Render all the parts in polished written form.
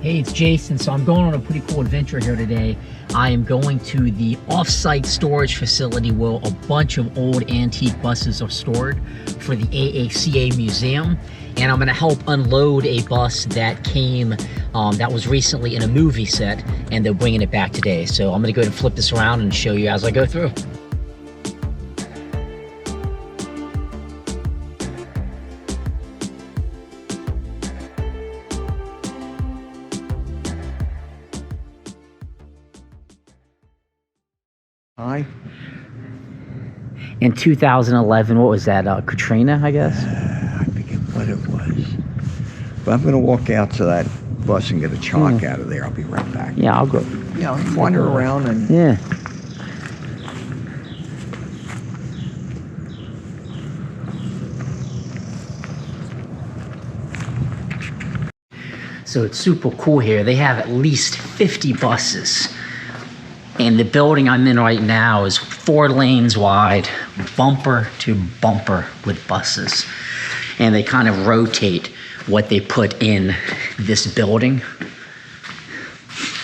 Hey, it's Jason. So I'm going on a pretty cool adventure here today. I am going to the off-site storage facility where a bunch of old antique buses are stored for the AACA Museum. And I'm gonna help unload a bus that came, that was recently in a movie set, and they're bringing it back today. So I'm gonna go ahead and flip this around and show you as I go through. Hi. In 2011, what was that, Katrina, I guess? I forget what it was. But I'm going to walk out to that bus and get a chalk out of there. I'll be right back. Yeah, I'll go. Yeah, I'll wander around and... Yeah. So it's super cool here. They have at least 50 buses. And the building I'm in right now is 4 lanes wide, bumper to bumper with buses. And they kind of rotate what they put in this building.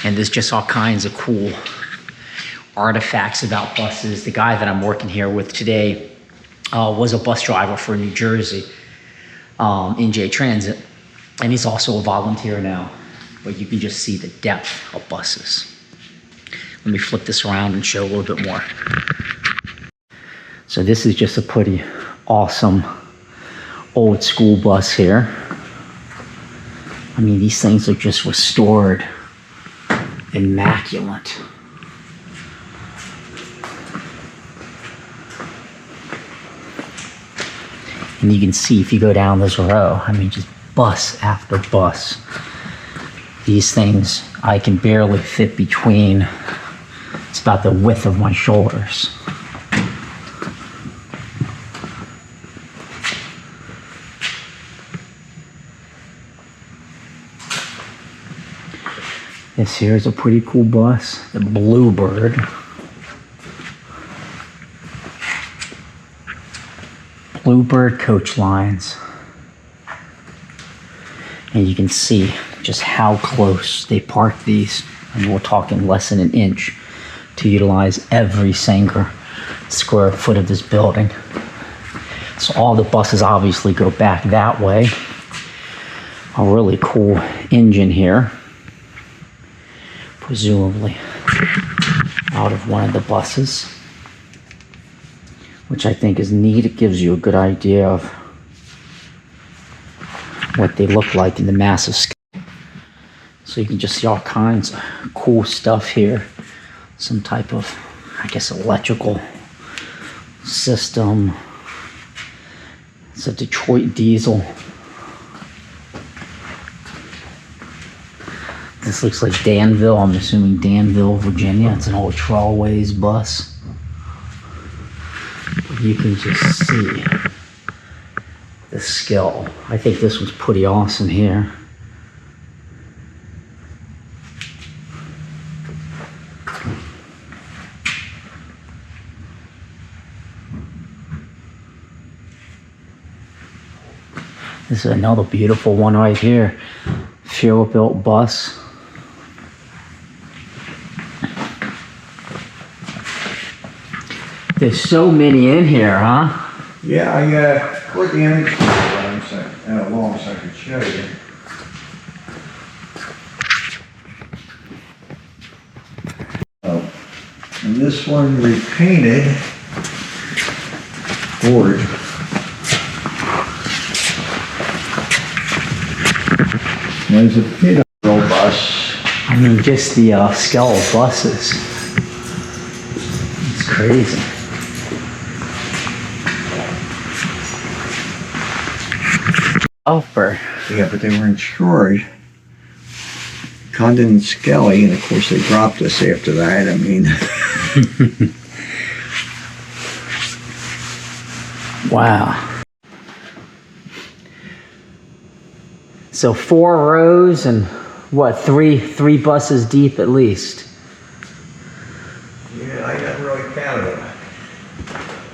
And there's just all kinds of cool artifacts about buses. The guy that I'm working here with today was a bus driver for New Jersey, NJ Transit. And he's also a volunteer now. But you can just see the depth of buses. Let me flip this around and show a little bit more. So this is just a pretty awesome old school bus here. I mean, these things are just restored, immaculate. And you can see if you go down this row, I mean, just bus after bus. These things I can barely fit between. It's about the width of my shoulders. This here is a pretty cool bus, the Bluebird. Bluebird coach lines. And you can see just how close they park these. And we're talking less than an inch to utilize every single square foot of this building. So all the buses obviously go back that way. A really cool engine here, presumably out of one of the buses, which I think is neat. It gives you a good idea of what they look like in the massive scale. So you can just see all kinds of cool stuff here. Some type of, I guess, electrical system. It's a Detroit diesel. This looks like Danville. I'm assuming Danville, Virginia. It's an old Trailways bus. But you can just see the skill. I think this was pretty awesome here. This is another beautiful one right here. Fuel-built bus. There's so many in here, huh? Yeah, I put the image along so I could show you. Oh, and this one repainted board. There's a pit on bus. I mean, just the scale of buses. It's crazy. Upper. Yeah, but they were insured. Condon and Skelly, and of course they dropped us after that. I mean. Wow. So 4 rows and what, three buses deep at least? Yeah, I never really counted them.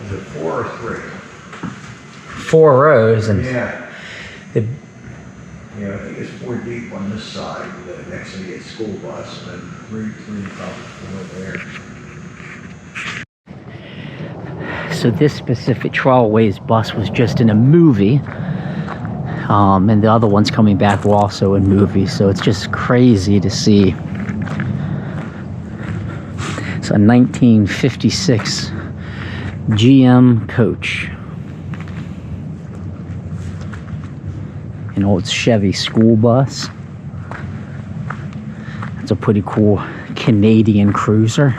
Was it 4 or 3? 4 rows and yeah. Yeah, I think it's 4 deep on this side, next to the school bus, and then three probably 4 there. So this specific Trailways bus was just in a movie, and the other ones coming back were also in movies. So it's just crazy to see. It's a 1956 GM coach. An old Chevy school bus. It's a pretty cool Canadian cruiser.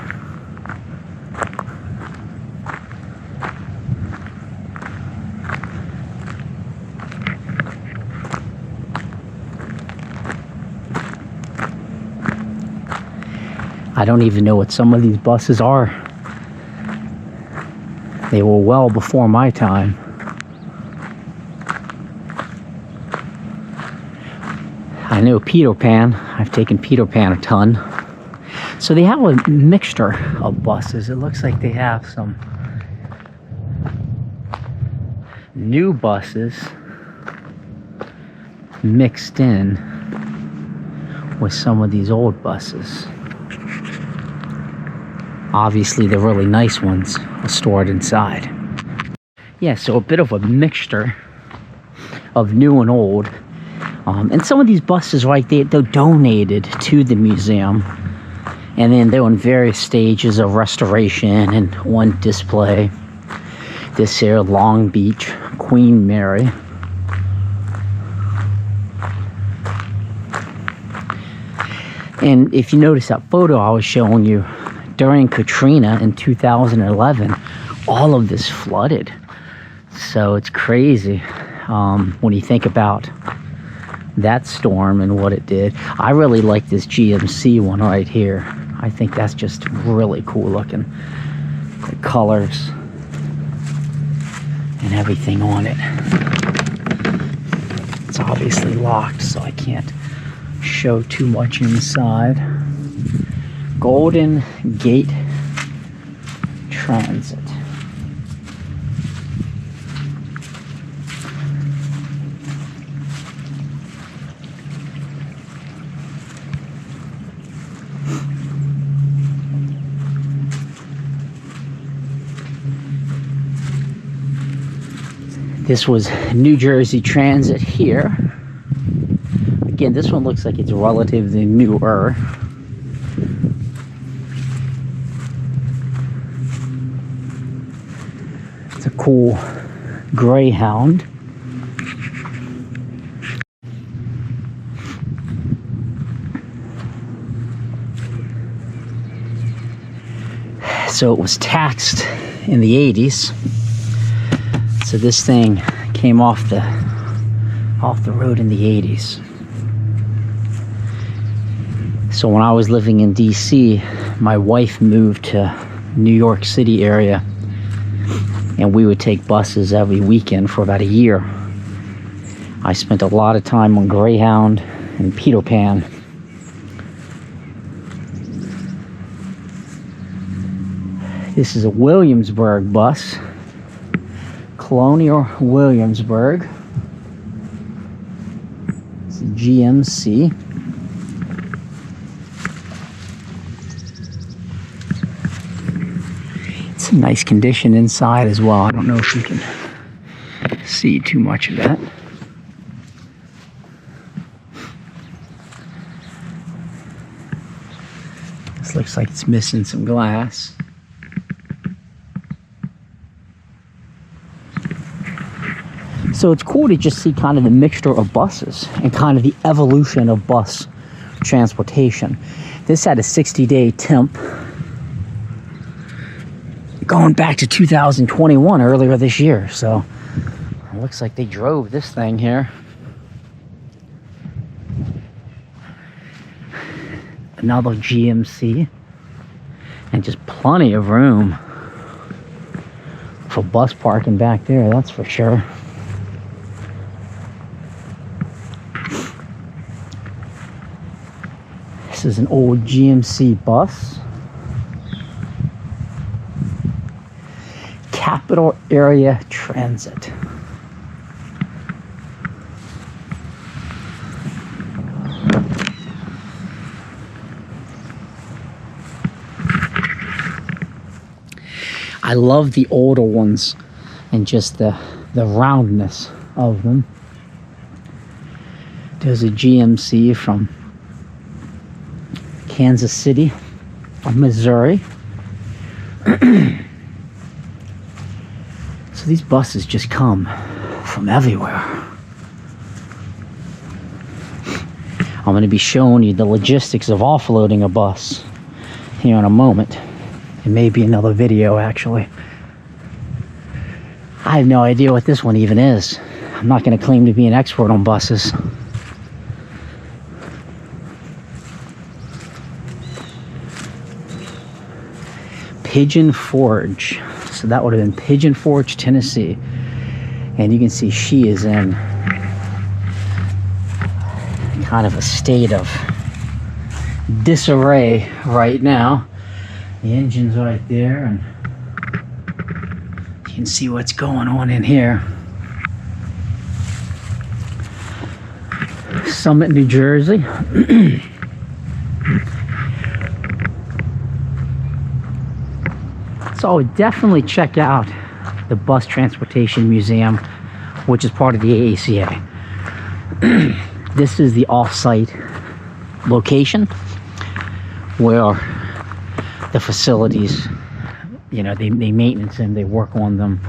I don't even know what some of these buses are. They were well before my time. I know Peter Pan. I've taken Peter Pan a ton. So they have a mixture of buses. It looks like they have some new buses mixed in with some of these old buses. Obviously, the really nice ones are stored inside. Yeah, so a bit of a mixture of new and old. And some of these buses, right, they're donated to the museum. And then they're in various stages of restoration and on display. This here, Long Beach, Queen Mary. And if you notice that photo I was showing you, during Katrina in 2011, all of this flooded. So it's crazy when you think about that storm and what it did. I really like this GMC one right here. I think that's just really cool looking. The colors and everything on it. It's obviously locked, so I can't show too much inside. Golden Gate Transit. This was New Jersey Transit here. Again, this one looks like it's relatively newer. It's a cool Greyhound. So it was taxed in the 80s. So this thing came off the road in the 80s. So when I was living in DC, my wife moved to New York City area, and we would take buses every weekend for about a year. I spent a lot of time on Greyhound and Peter Pan. This is a Williamsburg bus. Colonial Williamsburg. It's a GMC. It's in nice condition inside as well. I don't know if you can see too much of that. This looks like it's missing some glass. So it's cool to just see kind of the mixture of buses and kind of the evolution of bus transportation. This had a 60-day temp going back to 2021, earlier this year. So it looks like they drove this thing here. Another GMC, and just plenty of room for bus parking back there, that's for sure. This is an old GMC bus. Capital Area Transit. I love the older ones and just the roundness of them. There's a GMC from Kansas City, Missouri. So these buses just come from everywhere. I'm going to be showing you the logistics of offloading a bus here in a moment. It may be another video, actually. I have no idea what this one even is. I'm not going to claim to be an expert on buses. Pigeon Forge. So that would have been Pigeon Forge, Tennessee. And you can see she is in kind of a state of disarray right now. The engine's right there, and you can see what's going on in here. Summit, New Jersey. So I would definitely check out the Bus Transportation Museum, which is part of the AACA. This is the off-site location where the facilities, you know, they maintenance them, they work on them.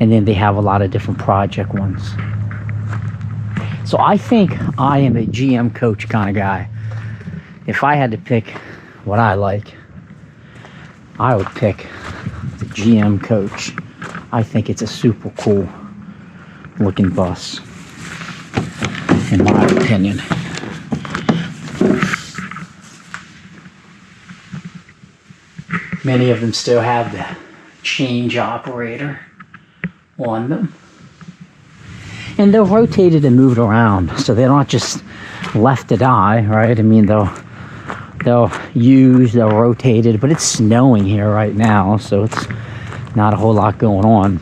And then they have a lot of different project ones. So I think I am a GM coach kind of guy. If I had to pick what I like, I would pick the GM Coach. I think it's a super cool looking bus, in my opinion. Many of them still have the change operator on them. And they're rotated and moved around, so they're not just left to die, right? I mean, they're used, they're rotated, but it's snowing here right now, so it's not a whole lot going on.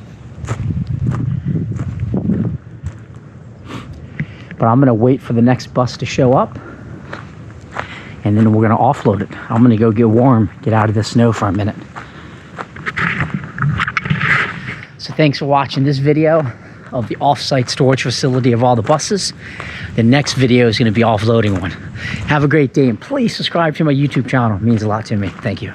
But I'm gonna wait for the next bus to show up, and then we're gonna offload it. I'm gonna go get warm, get out of the snow for a minute. So thanks for watching this video of the off-site storage facility of all the buses. The next video is going to be offloading one. Have a great day, and please subscribe to my YouTube channel. It means a lot to me. Thank you.